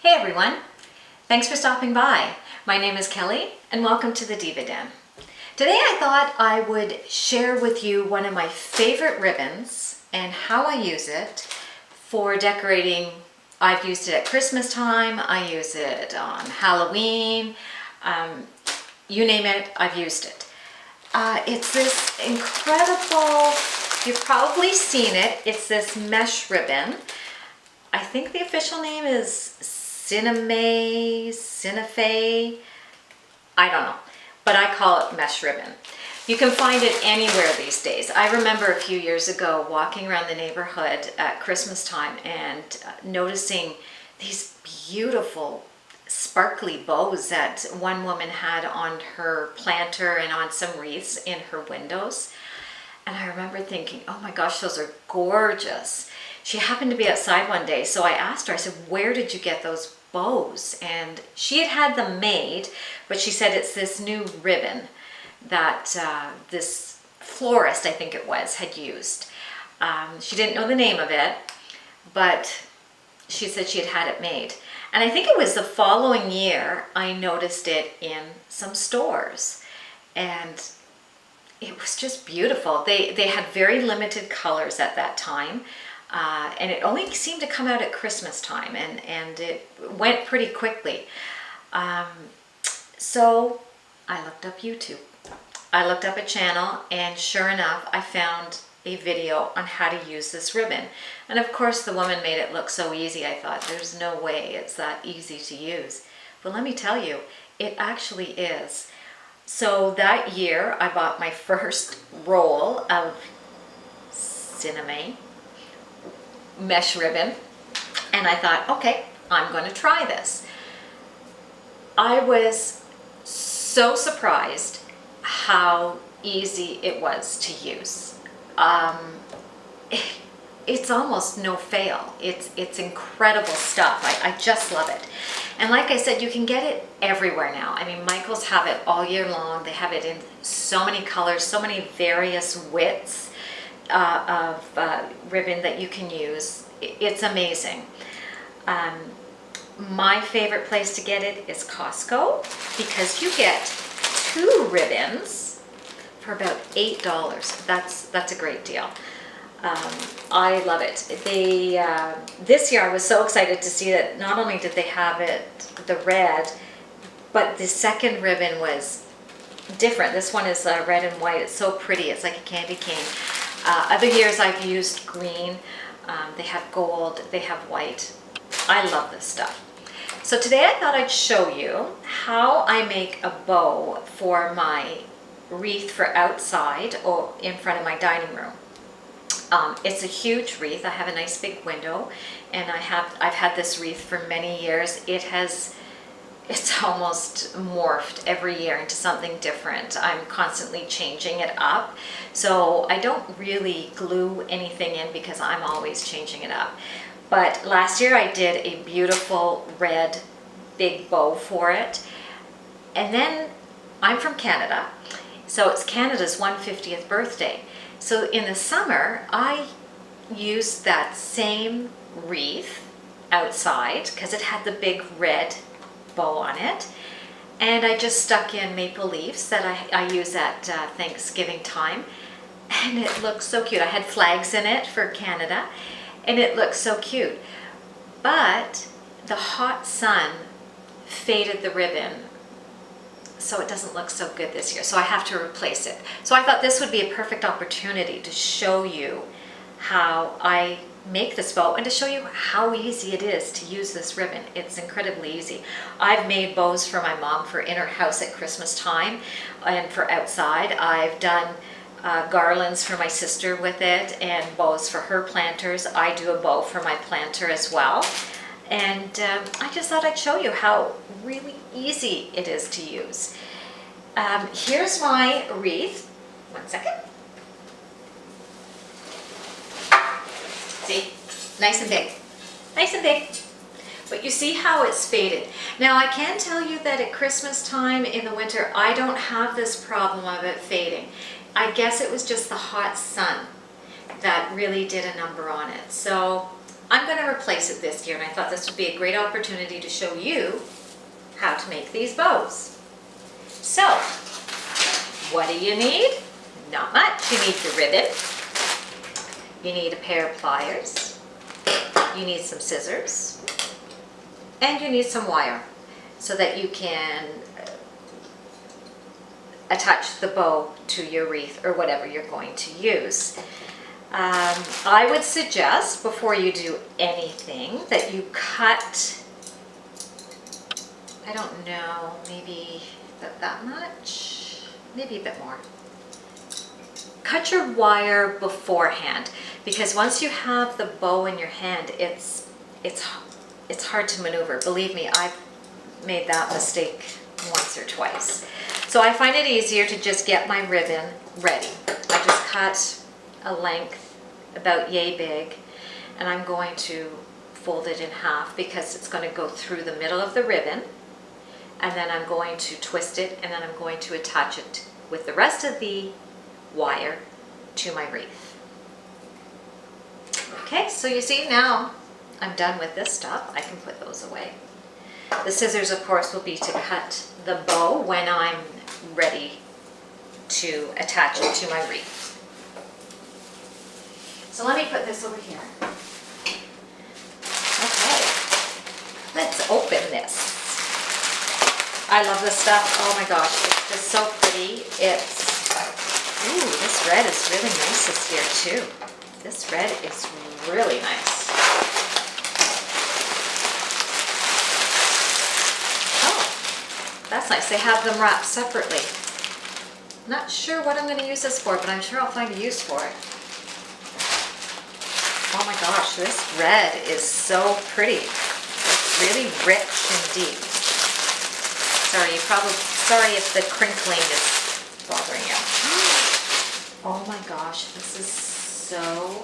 Hey everyone, thanks for stopping by. My name is Kelly and welcome to the Diva Den. Today I thought I would share with you one of my favorite ribbons and how I use it for decorating. I've used it at Christmas time, I use it on Halloween, you name it, I've used it. It's this incredible, you've probably seen it, it's this mesh ribbon. I think the official name is Cinefe, I don't know, but I call it mesh ribbon. You can find it anywhere these days. I remember a few years ago walking around the neighborhood at Christmas time and noticing these beautiful sparkly bows that one woman had on her planter and on some wreaths in her windows. And I remember thinking, oh my gosh, those are gorgeous. She happened to be outside one day, so I asked her, I said, where did you get those bows? And she had had them made, but she said it's this new ribbon that this florist, I think it was, had used. She didn't know the name of it, but she said she had it made. And I think it was the following year I noticed it in some stores. And it was just beautiful. They had very limited colors at that time. And it only seemed to come out at Christmas time, and it went pretty quickly. So I looked up YouTube. I looked up a channel, and sure enough, I found a video on how to use this ribbon. And of course, the woman made it look so easy. I thought, there's no way it's that easy to use. But let me tell you, it actually is. So that year, I bought my first roll of Cinefe mesh ribbon, and I thought, okay, I'm going to try this. I was so surprised how easy it was to use. It's almost no fail. It's incredible stuff. I just love it. And like I said, you can get it everywhere now. I mean, Michaels have it all year long. They have it in so many colors, so many various widths of ribbon that you can use. It's amazing. My favorite place to get it is Costco, because you get 2 ribbons for about $8. That's a great deal. I love it. This year I was so excited to see that not only did they have it, the red, but the second ribbon was different. This one is red and white. It's so pretty. It's like a candy cane. Other years I've used green. They have gold. They have white. I love this stuff. So today I thought I'd show you how I make a bow for my wreath for outside or in front of my dining room. It's a huge wreath. I have a nice big window, and I've had this wreath for many years. It's almost morphed every year into something different. I'm constantly changing it up. So I don't really glue anything in because I'm always changing it up. But last year I did a beautiful red big bow for it. And then I'm from Canada, so it's Canada's 150th birthday. So in the summer, I used that same wreath outside because it had the big red bow on it, and I just stuck in maple leaves that I use at Thanksgiving time, and it looks so cute. I had flags in it for Canada, and it looks so cute. But the hot sun faded the ribbon, so it doesn't look so good this year, so I have to replace it. So I thought this would be a perfect opportunity to show you how I make this bow and to show you how easy it is to use this ribbon. It's incredibly easy. I've made bows for my mom for in her house at Christmas time and for outside. I've done garlands for my sister with it and bows for her planters. I do a bow for my planter as well. And I just thought I'd show you how really easy it is to use. Here's my wreath. One second. See, nice and big, nice and big. But you see how it's faded. Now I can tell you that at Christmas time in the winter, I don't have this problem of it fading. I guess it was just the hot sun that really did a number on it. So I'm going to replace it this year, and I thought this would be a great opportunity to show you how to make these bows. So, what do you need? Not much. You need your ribbon. You need a pair of pliers. You need some scissors. And you need some wire so that you can attach the bow to your wreath or whatever you're going to use. I would suggest before you do anything that you cut, I don't know, maybe that much, maybe a bit more. Cut your wire beforehand, because once you have the bow in your hand, it's hard to maneuver. Believe me, I've made that mistake once or twice. So I find it easier to just get my ribbon ready. I just cut a length about yay big, and I'm going to fold it in half because it's going to go through the middle of the ribbon, and then I'm going to twist it, and then I'm going to attach it with the rest of the wire to my wreath. Okay, so you see now I'm done with this stuff. I can put those away. The scissors, of course, will be to cut the bow when I'm ready to attach it to my wreath. So let me put this over here. Okay, let's open this. I love this stuff. Oh my gosh, it's just so pretty. Ooh, this red is really nice this year too. This red is really nice. Oh, that's nice. They have them wrapped separately. Not sure what I'm going to use this for, but I'm sure I'll find a use for it. Oh my gosh, this red is so pretty. It's really rich and deep. Sorry if the crinkling is bothering you. Oh my gosh, this is so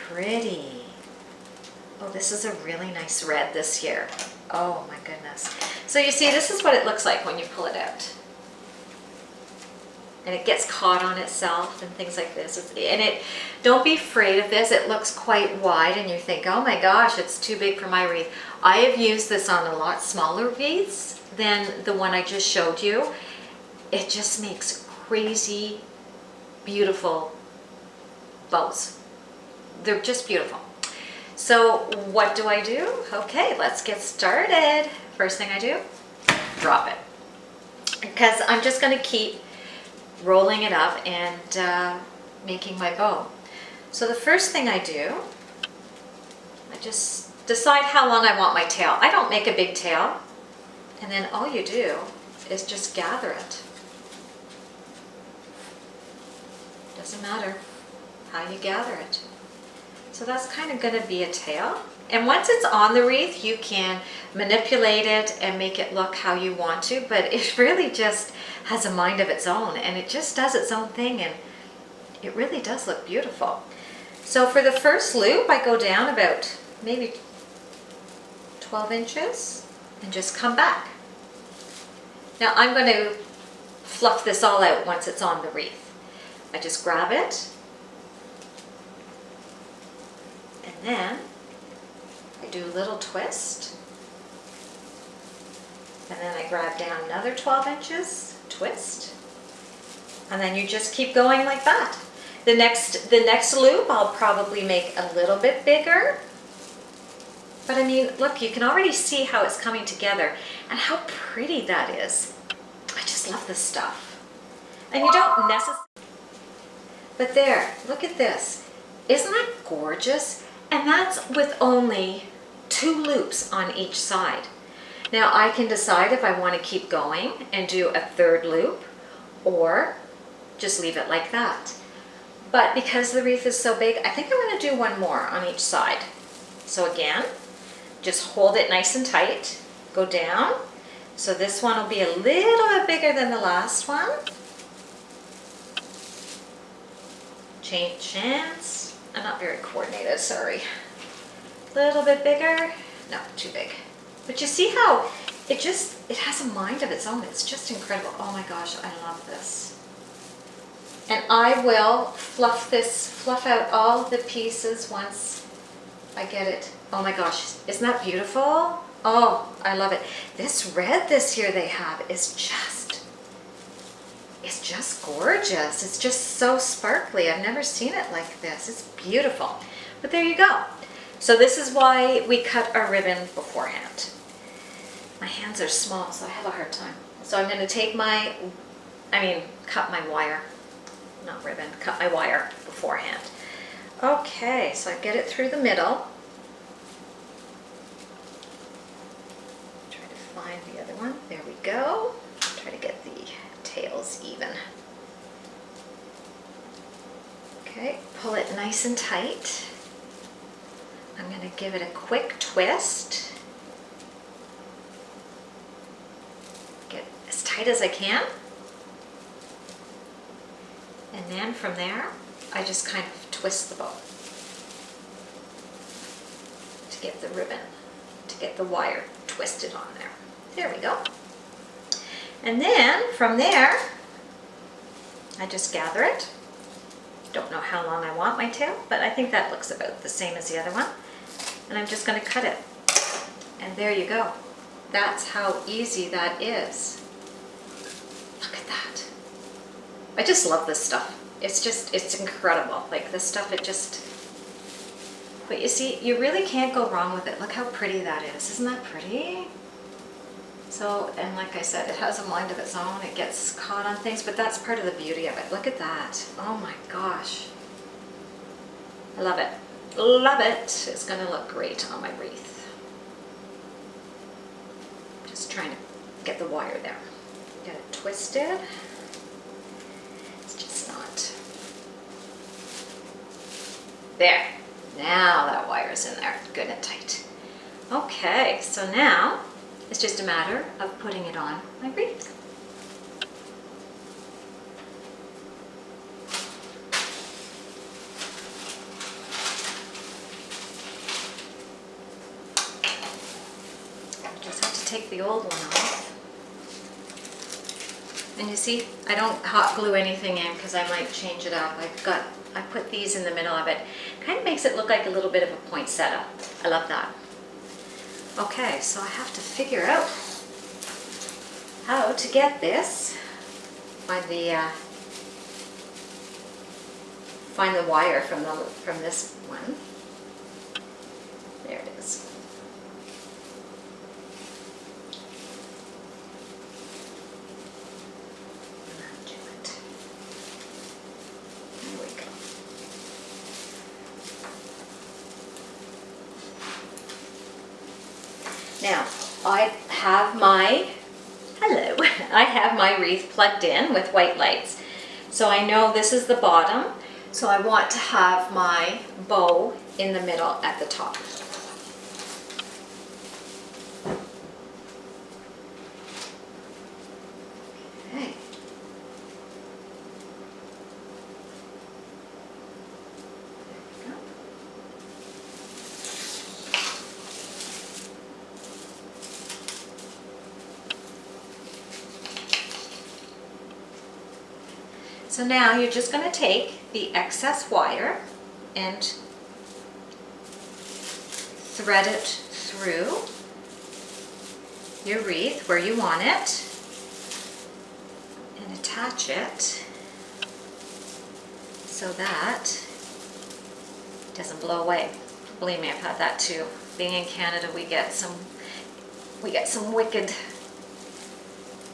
pretty. Oh, this is a really nice red this year. Oh my goodness. So you see, this is what it looks like when you pull it out. And it gets caught on itself and things like this. Don't be afraid of this. It looks quite wide and you think, oh my gosh, it's too big for my wreath. I have used this on a lot smaller wreaths than the one I just showed you. It just makes crazy, beautiful bows. They're just beautiful. So what do I do? Okay, let's get started. First thing I do, drop it. Because I'm just going to keep rolling it up and making my bow. So the first thing I do, I just decide how long I want my tail. I don't make a big tail, and then all you do is just gather it. Doesn't matter how you gather it. So that's kind of going to be a tail. And once it's on the wreath, you can manipulate it and make it look how you want to, but it really just has a mind of its own, and it just does its own thing, and it really does look beautiful. So for the first loop, I go down about maybe 12 inches and just come back. Now I'm going to fluff this all out once it's on the wreath. I just grab it, and then I do a little twist, and then I grab down another 12 inches, twist, and then you just keep going like that. The next loop I'll probably make a little bit bigger, but I mean, look, you can already see how it's coming together and how pretty that is. I just love this stuff. And you don't necessarily, but there, look at this. Isn't that gorgeous? And that's with only 2 loops on each side. Now I can decide if I want to keep going and do a 3rd loop or just leave it like that. But because the wreath is so big, I think I'm going to do 1 more on each side. So again, just hold it nice and tight, go down. So this one will be a little bit bigger than the last one. Change chance. I'm not very coordinated, sorry. A little bit bigger. No, too big. But you see how it has a mind of its own. It's just incredible. Oh my gosh, I love this. And I will fluff out all the pieces once I get it. Oh my gosh, isn't that beautiful? Oh, I love it. This red this year they have is just, it's just gorgeous. It's just so sparkly. I've never seen it like this. It's beautiful. But there you go. So this is why we cut our ribbon beforehand. My hands are small, so I have a hard time. So I'm going to take my, cut my wire, not ribbon, cut my wire beforehand. Okay, so I get it through the middle. Try to find the other one. There we go. Try to get the tails even. Okay, pull it nice and tight. I'm going to give it a quick twist. Get as tight as I can. And then from there, I just kind of twist the bow to get the ribbon, to get the wire twisted on there. There we go. And then from there, I just gather it. Don't know how long I want my tail, but I think that looks about the same as the other one. And I'm just going to cut it. And there you go. That's how easy that is. Look at that. I just love this stuff. It's just, it's incredible. Like this stuff, it just, but you see, you really can't go wrong with it. Look how pretty that is. Isn't that pretty? So, and like I said, it has a mind of its own. It gets caught on things, but that's part of the beauty of it. Look at that. Oh my gosh. I love it. Love it. It's going to look great on my wreath. Just trying to get the wire there. Get it twisted. It's just not. There. Now that wire's in there. Good and tight. Okay, so now it's just a matter of putting it on my wreath. Just have to take the old one off. And you see, I don't hot glue anything in because I might change it up. I put these in the middle of it. Kind of makes it look like a little bit of a poinsettia. I love that. Okay, so I have to figure out how to get this. Find the wire from this one. There it is. There we go. Now, I have my wreath plugged in with white lights. So I know this is the bottom, so I want to have my bow in the middle at the top. Okay. So now you're just going to take the excess wire and thread it through your wreath where you want it and attach it so that it doesn't blow away. Believe me, I've had that too. Being in Canada, we get some wicked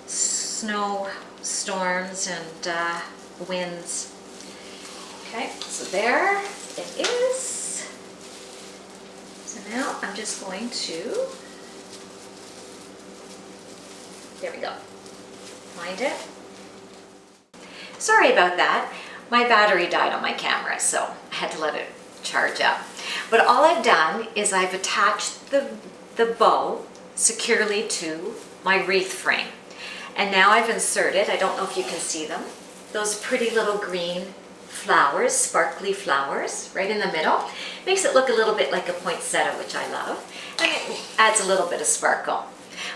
snow storms and winds. Okay, so there it is. So now I'm just going to, there we go, find it. Sorry about that. My battery died on my camera, so I had to let it charge up. But all I've done is I've attached the bow securely to my wreath frame. And now I've inserted, I don't know if you can see them, those pretty little green flowers, sparkly flowers, right in the middle. Makes it look a little bit like a poinsettia, which I love, and it adds a little bit of sparkle.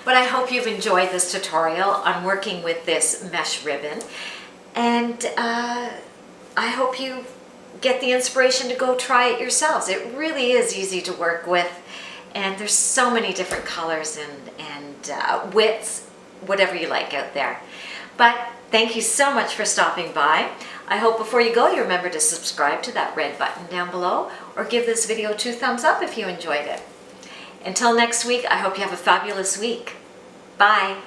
But I hope you've enjoyed this tutorial on working with this mesh ribbon, and I hope you get the inspiration to go try it yourselves. It really is easy to work with, and there's so many different colors and widths, whatever you like out there. But thank you so much for stopping by. I hope before you go you remember to subscribe to that red button down below, or give this video 2 thumbs up if you enjoyed it. Until next week, I hope you have a fabulous week. Bye.